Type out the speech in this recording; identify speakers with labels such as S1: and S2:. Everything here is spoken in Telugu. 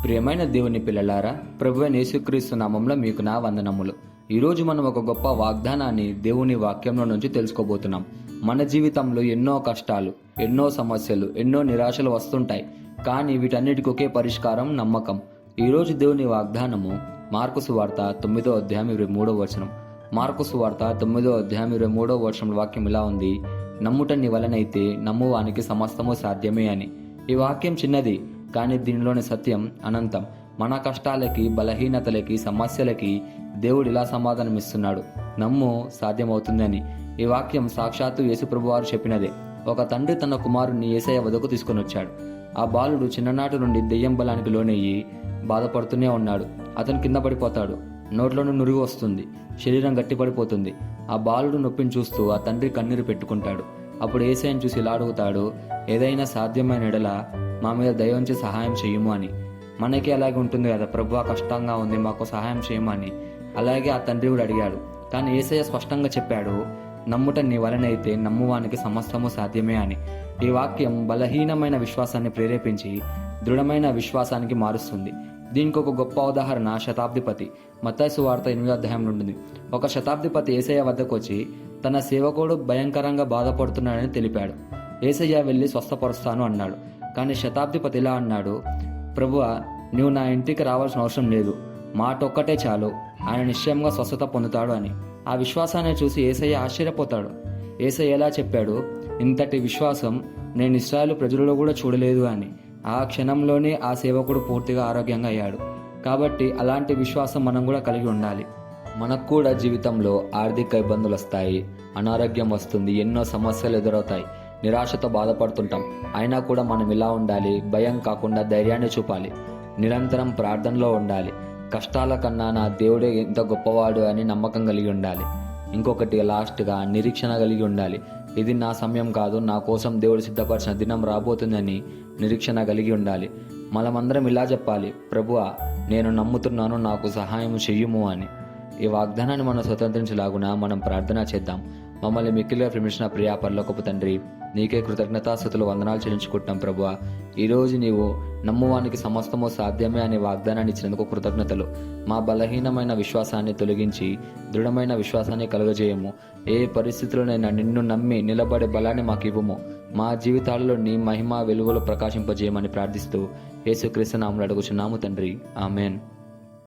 S1: ప్రియమైన దేవుని పిల్లలారా, ప్రభువైన యేసుక్రీస్తు నామంలో మీకు నా వందనములు. ఈరోజు మనం ఒక గొప్ప వాగ్దానాన్ని దేవుని వాక్యంలో నుంచి తెలుసుకోబోతున్నాం. మన జీవితంలో ఎన్నో కష్టాలు, ఎన్నో సమస్యలు, ఎన్నో నిరాశలు వస్తుంటాయి. కానీ వీటన్నిటికి ఒకే పరిష్కారం నమ్మకం. ఈరోజు దేవుని వాగ్దానము మార్కు సువార్త 9వ అధ్యాయం 23వ వచనం. మార్కు సువార్త 9వ అధ్యాయం 23వ వచనం వాక్యం ఇలా ఉంది: నమ్ముట నీ వలనైతే నమ్మువానికి సమస్తము సాధ్యమే అని. ఈ వాక్యం చిన్నది, కానీ దీనిలోని సత్యం అనంతం. మన కష్టాలకి, బలహీనతలకి, సమస్యలకి దేవుడు ఇలా సమాధానం ఇస్తున్నాడు: నమ్ము, సాధ్యమవుతుందని. ఈ వాక్యం సాక్షాత్తు యేసుప్రభు వారు చెప్పినదే. ఒక తండ్రి తన కుమారుణ్ణి యేసయ్య వద్దకు తీసుకొని వచ్చాడు. ఆ బాలుడు చిన్ననాటి నుండి దెయ్యం బలానికి లోనయ్యి బాధపడుతూనే ఉన్నాడు. అతను కింద పడిపోతాడు. నోట్లోని నురుగు వస్తుంది, శరీరం గట్టిపడిపోతుంది. ఆ బాలుడు నొప్పిని చూస్తూ ఆ తండ్రి కన్నీరు పెట్టుకుంటాడు. అప్పుడు యేసయ్యను చూసి ఇలా అడుగుతాడు: ఏదైనా సాధ్యమైన ఎడల మా మీద దయ ఉంచి సహాయం చేయము అని. మనకి అలాగే ఉంటుంది కదా, ప్రభువా కష్టంగా ఉంది, మాకు సహాయం చేయమని. అలాగే ఆ తండ్రి కూడా అడిగాడు. కానీ యేసయ్య స్పష్టంగా చెప్పాడు: నమ్ముట నీ వలనైతే నమ్మువానికి సమస్తము సాధ్యమే అని. ఈ వాక్యం బలహీనమైన విశ్వాసాన్ని ప్రేరేపించి దృఢమైన విశ్వాసానికి మారుస్తుంది. దీనికి ఒక గొప్ప ఉదాహరణ శతాబ్దిపతి. మత్తయి సువార్త 8వ అధ్యాయంలో ఉంటుంది. ఒక శతాబ్దిపతి యేసయ్య వద్దకు వచ్చి తన సేవకుడు భయంకరంగా బాధపడుతున్నాడని తెలిపాడు. యేసయ్య వెళ్ళి స్వస్థపరుస్తాను అన్నాడు. కానీ శతాబ్దిపతి ఇలా అన్నాడు: ప్రభువా, నువ్వు నా ఇంటికి రావాల్సిన అవసరం లేదు, మాట ఒక్కటే చాలు, ఆయన నిశ్చయంగా స్వస్థత పొందుతాడు అని. ఆ విశ్వాసాన్ని చూసి యేసయ్య ఆశ్చర్యపోతాడు. యేసయ్య ఎలా చెప్పాడు: ఇంతటి విశ్వాసం నేను ఇశ్రాయేలు ప్రజలలో కూడా చూడలేదు అని. ఆ క్షణంలోనే ఆ సేవకుడు పూర్తిగా ఆరోగ్యంగా అయ్యాడు. కాబట్టి అలాంటి విశ్వాసం మనం కూడా కలిగి ఉండాలి. మనకు కూడా జీవితంలో ఆర్థిక ఇబ్బందులు వస్తాయి, అనారోగ్యం వస్తుంది, ఎన్నో సమస్యలు ఎదురవుతాయి, నిరాశతో బాధపడుతుంటాం. అయినా కూడా మనం ఇలా ఉండాలి: భయం కాకుండా ధైర్యాన్ని చూపాలి, నిరంతరం ప్రార్థనలో ఉండాలి, కష్టాల కన్నా నా దేవుడే ఎంత గొప్పవాడు అని నమ్మకం కలిగి ఉండాలి. ఇంకొకటి లాస్ట్గా నిరీక్షణ కలిగి ఉండాలి. ఇది నా సమయం కాదు, నా కోసం దేవుడు సిద్ధపరిచిన దినం రాబోతుందని నిరీక్షణ కలిగి ఉండాలి. మనమందరం ఇలా చెప్పాలి: ప్రభువా, నేను నమ్ముతున్నాను, నాకు సహాయం చెయ్యుము అని. ఈ వాగ్దానాన్ని మనం స్వతంత్రించలాగున మనం ప్రార్థన చేద్దాం. మమ్మల్ని మిక్కిలిగా ప్రేమించిన ప్రియా పరలోకపు తండ్రి, నీకే కృతజ్ఞతాస్తుతులు వందనాలు చెల్లించుకుంటున్నాం ప్రభువా. ఈరోజు నీవు నమ్మువానికి సమస్తము సాధ్యమే అనే వాగ్దానాన్ని ఇచ్చినందుకు కృతజ్ఞతలు. మా బలహీనమైన విశ్వాసాన్ని తొలగించి దృఢమైన విశ్వాసాన్ని కలుగజేయము. ఏ పరిస్థితుల్లోనైనా నిన్ను నమ్మి నిలబడే బలాన్ని మాకు ఇవ్వము. మా జీవితాలలో నీ మహిమ వెలుగులు ప్రకాశింపజేయమని ప్రార్థిస్తూ యేసుక్రీస్తు నామములో అడుగుచున్నాము తండ్రి, ఆమెన్.